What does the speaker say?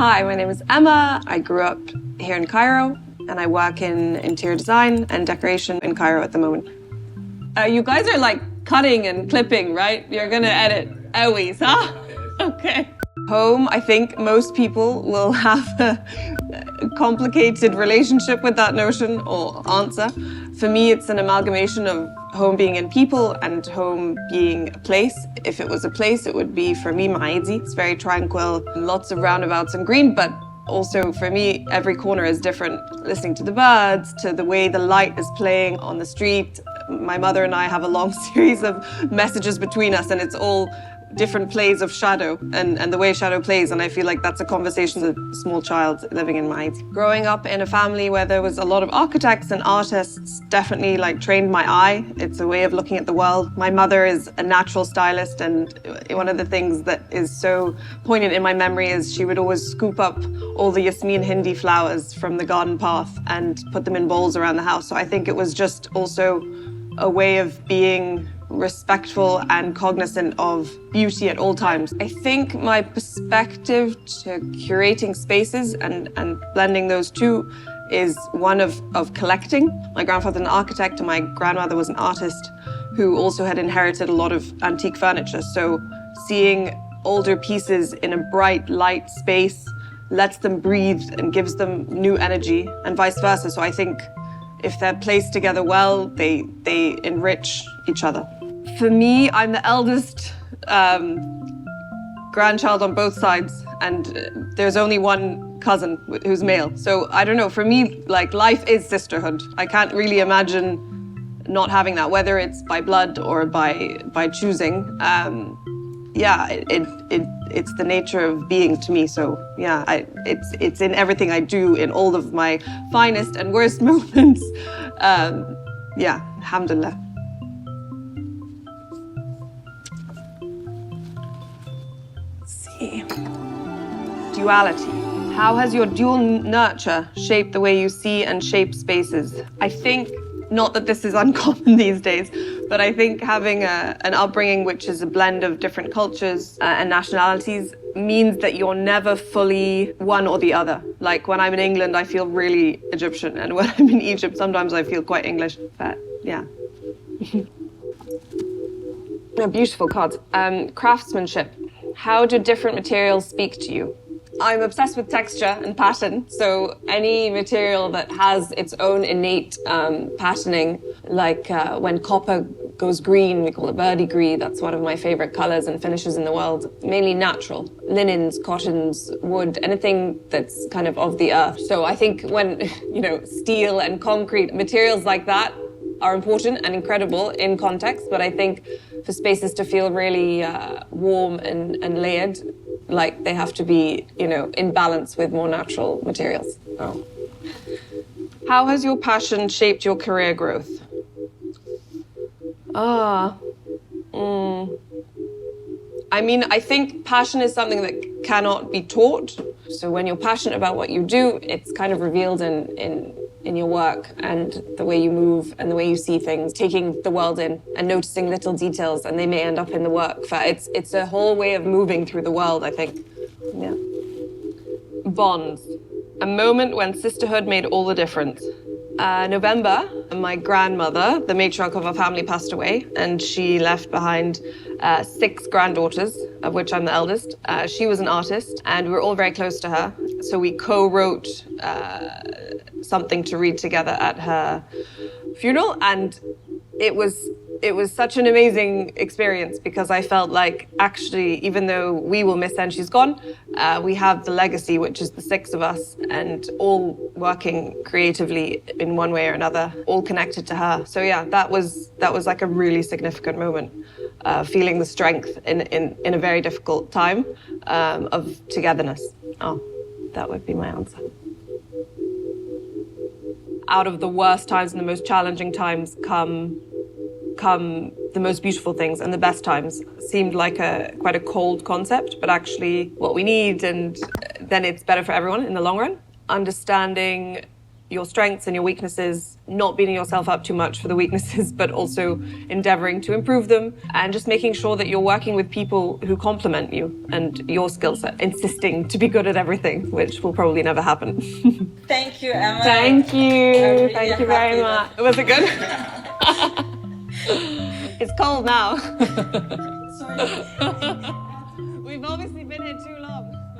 Hi, my name is Emma. I grew up here in Cairo and I work in interior design and decoration in Cairo at the moment. You guys are like cutting and clipping, right? You're gonna edit always, huh? Okay. Home, I think most people will have a complicated relationship with that notion or answer. For me, it's an amalgamation of home being in people and home being a place. If it was a place, it would be, for me, Maidi. It's very tranquil, lots of roundabouts and green, but also for me, every corner is different. Listening to the birds, to the way the light is playing on the street. My mother and I have a long series of messages between us, and it's all different plays of shadow and the way shadow plays, and I feel like that's a conversation with a small child living in Maidi. Growing up in a family where there was a lot of architects and artists definitely like trained my eye. It's a way of looking at the world. My mother is a natural stylist, and one of the things that is so poignant in my memory is she would always scoop up all the Yasmin Hindi flowers from the garden path and put them in bowls around the house. So I think it was just also a way of being respectful and cognizant of beauty at all times. I think my perspective to curating spaces and blending those two is one of collecting. My grandfather's an architect and my grandmother was an artist who also had inherited a lot of antique furniture. So seeing older pieces in a bright, light space lets them breathe and gives them new energy, and vice versa. So I think if they're placed together well, they enrich each other. For me, I'm the eldest grandchild on both sides, and there's only one cousin who's male. So I don't know, for me, like, life is sisterhood. I can't really imagine not having that, whether it's by blood or by choosing. Yeah, it's the nature of being to me. So yeah, it's in everything I do, in all of my finest and worst moments. Yeah, alhamdulillah. Let's see. Duality. How has your dual nurture shaped the way you see and shape spaces? I think, not that this is uncommon these days, but I think having an upbringing which is a blend of different cultures and nationalities means that you're never fully one or the other. Like when I'm in England, I feel really Egyptian, and when I'm in Egypt, sometimes I feel quite English. But yeah. A beautiful card. Craftsmanship. How do different materials speak to you? I'm obsessed with texture and pattern, so any material that has its own innate patterning, like when copper goes green, we call it verdigris. That's one of my favorite colors and finishes in the world. Mainly natural. Linens, cottons, wood, anything that's kind of the earth. So I think when, steel and concrete, materials like that are important and incredible in context, but I think for spaces to feel really warm and layered, like they have to be, in balance with more natural materials. Oh. How has your passion shaped your career growth? I mean, I think passion is something that cannot be taught. So when you're passionate about what you do, it's kind of revealed in your work and the way you move and the way you see things, taking the world in and noticing little details, and they may end up in the work. It's a whole way of moving through the world, I think. Yeah. Bonds. A moment when sisterhood made all the difference. November, my grandmother, the matriarch of our family, passed away, and she left behind 6 granddaughters, of which I'm the eldest. She was an artist, and we were all very close to her. So we co-wrote something to read together at her funeral, and it was such an amazing experience because I felt like, actually, even though we will miss her and she's gone, we have the legacy, which is the 6 of us, and all working creatively in one way or another, all connected to her. So yeah, that was like a really significant moment, feeling the strength in a very difficult time of togetherness. Oh, that would be my answer. Out of the worst times and the most challenging times come the most beautiful things, and the best times. Seemed like quite a cold concept, but actually what we need, and then it's better for everyone in the long run. Understanding your strengths and your weaknesses, not beating yourself up too much for the weaknesses, but also endeavoring to improve them, and just making sure that you're working with people who complement you and your skill set, insisting to be good at everything, which will probably never happen. Thank you, Emma. Thank you. Really Thank you very much. Was it good? It's cold now. Sorry. We've obviously been here too long.